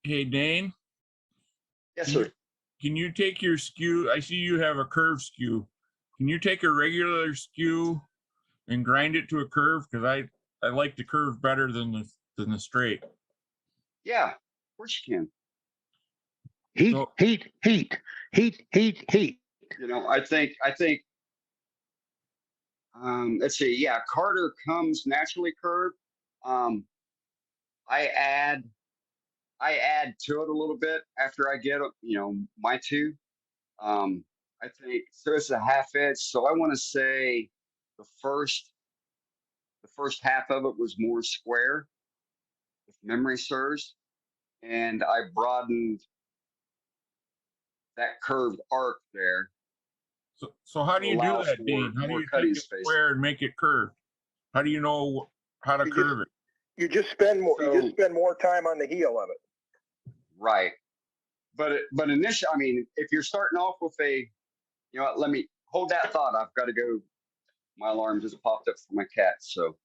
Hey, Dane, Yes, can sir. you take your skew? I see you have a curve skew. Can you take a regular skew and grind it to a curve? Because I like the curve better than the straight. Yeah, of course you can. Heat, So heat, heat, heat, heat, heat. I think let's see, yeah, Carter comes naturally curved. Um I add I add to it a little bit after I get my two. Um I think so it's a half edge. So I want to say the first the first half of it was more square, if memory serves. And I broadened that curved arc there so how do to you do allow that, for Dane? How do more you take cutting it space. square and make it curved? How do you know how to You curve it? You just spend more. You So just spend more time on the heel of it. right. But initially, I mean, if you're starting off with let me hold that thought. I've got to go. My alarm just popped up for my cat, so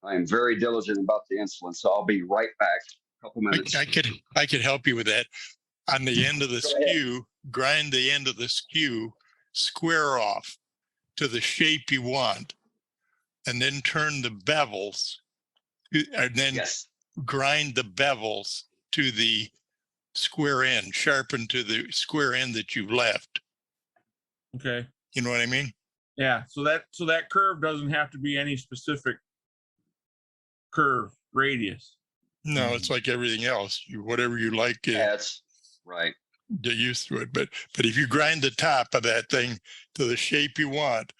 I am very diligent about the insulin. So I'll be right back. A couple minutes. I could help you with that. On the end of the Go ahead. skew, grind the end of the skew square off to the shape you want, and then turn the bevels, and then Yes. grind the bevels to the square end, sharpen to the square end that you left. Okay. You know what I mean? Yeah. So that curve doesn't have to be any specific curve radius. No, it's like everything else. Whatever you like, That's right. get used to it. But if you grind the top of that thing to the shape you want,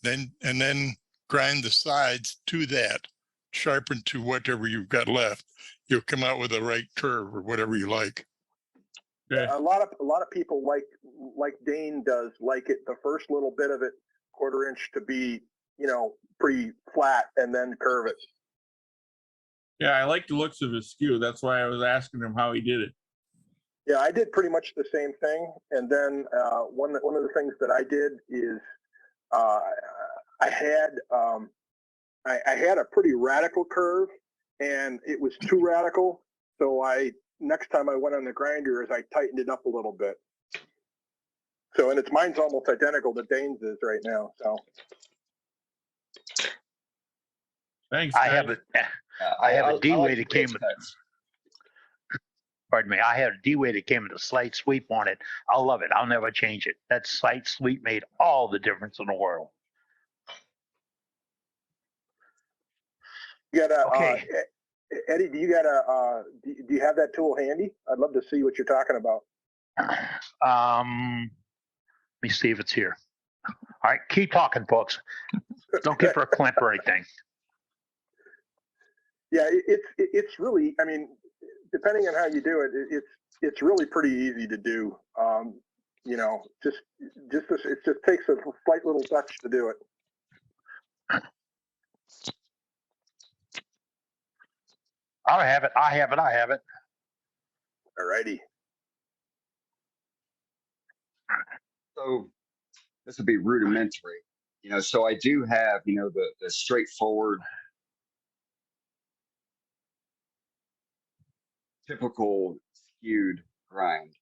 and then grind the sides to that, sharpen to whatever you've got left, you'll come out with the right curve or whatever you like. Okay. A lot of people like Dane does like it the first little bit of it, quarter inch to be pretty flat and then curve it. Yeah, I like the looks of his skew. That's why I was asking him how he did it. Yeah, I did pretty much the same thing. And then one of the things that I did is I had a pretty radical curve, and it was too radical. So next time I went on the grinder, I tightened it up a little bit. So, and mine's almost identical to Dane's is right now. So, Thanks. I guys. have a D-way like that the came ridge with, cuts. pardon me, I had a D-way that came with a slight sweep on it. I love it. I'll never change it. That slight sweep made all the difference in the world. you got Okay. Eddie, do you have that tool handy? I'd love to see what you're talking about. Let me see if it's here. All right, keep talking, folks. Don't get for a clamp or anything. Yeah, it's really, I mean, depending on how you do it, it's really pretty easy to do. It just takes a slight little touch to do it. I have it. All righty. So this would be rudimentary. So I do have, the straightforward, typical skewed grind.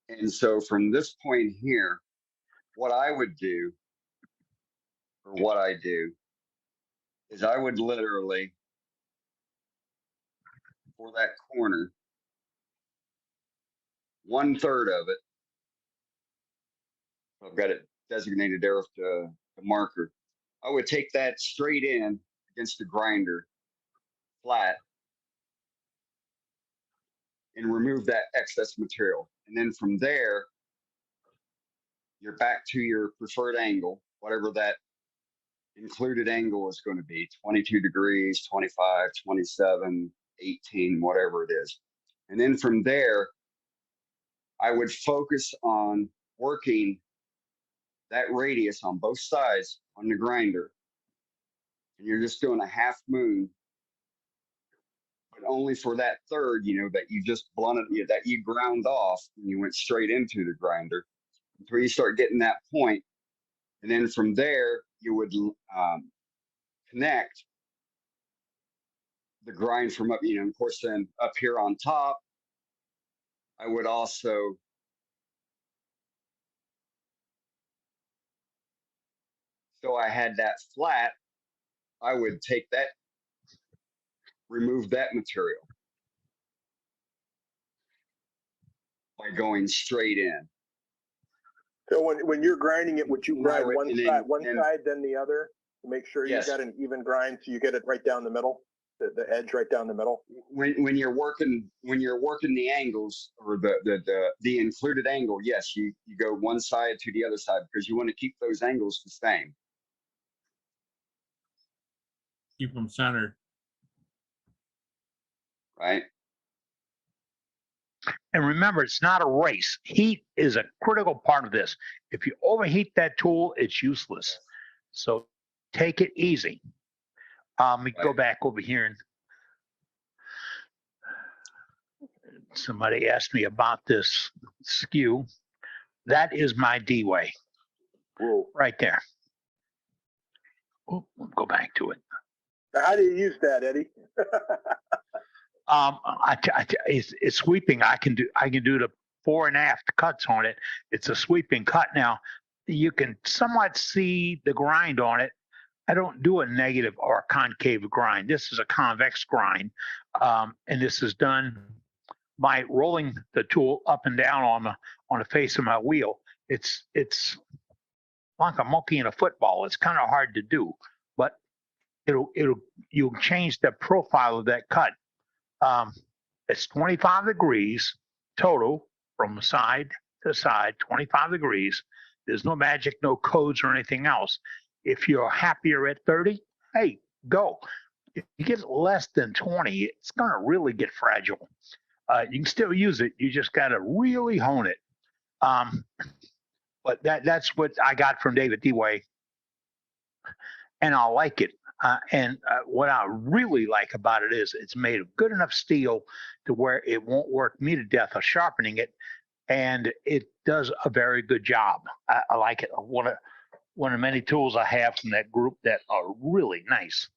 And so from this point here, what I would do, or what I do, is I would literally, for that corner, 1/3 of it, I've got it designated there with the marker. I would take that straight in against the grinder, flat, and remove that excess material. And then from there, you're back to your preferred angle, whatever that included angle is going to be, 22 degrees, 25, 27, 18, whatever it is. And then from there, I would focus on working that radius on both sides on the grinder. And you're just doing a half moon, but only for that third, that you just blunted, that you ground off when you went straight into the grinder until you start getting that point. And then from there, you would connect the grind from up, of course, then up here on top, I would also so I had that flat, I would take that, remove that material by going straight in. So when you're grinding it, would you And I grind would- one and then- side, one and- side, then the other to make sure Yes. you've got an even grind, so you get it right down the middle, the edge right down the middle? When you're working the angles or the included angle, yes, you go one side to the other side because you want to keep those angles the same. Keep them centered. Right? And remember, it's not a race. Heat is a critical part of this. If you overheat that tool, it's useless. So take it easy. We go Right. back over here and somebody asked me about this skew. That is my D-way Whoa. right there. Oh, go back to it. Now, how do you use that, Eddie? It's sweeping. I can do the fore and aft cuts on it. It's a sweeping cut. Now you can somewhat see the grind on it. I don't do a negative or a concave grind. This is a convex grind, and this is done by rolling the tool up and down on the face of my wheel. It's like a monkey in a football. It's kind of hard to do, but you'll change the profile of that cut. It's 25 degrees total from side to side, 25 degrees. There's no magic, no codes or anything else. If you're happier at 30, hey, go. If you get less than 20, it's going to really get fragile. You can still use it. You just got to really hone it. But that's what I got from David D-Way, and I like it. And what I really like about it is it's made of good enough steel to where it won't work me to death of sharpening it, and it does a very good job. I like it. One of the many tools I have from that group that are really nice.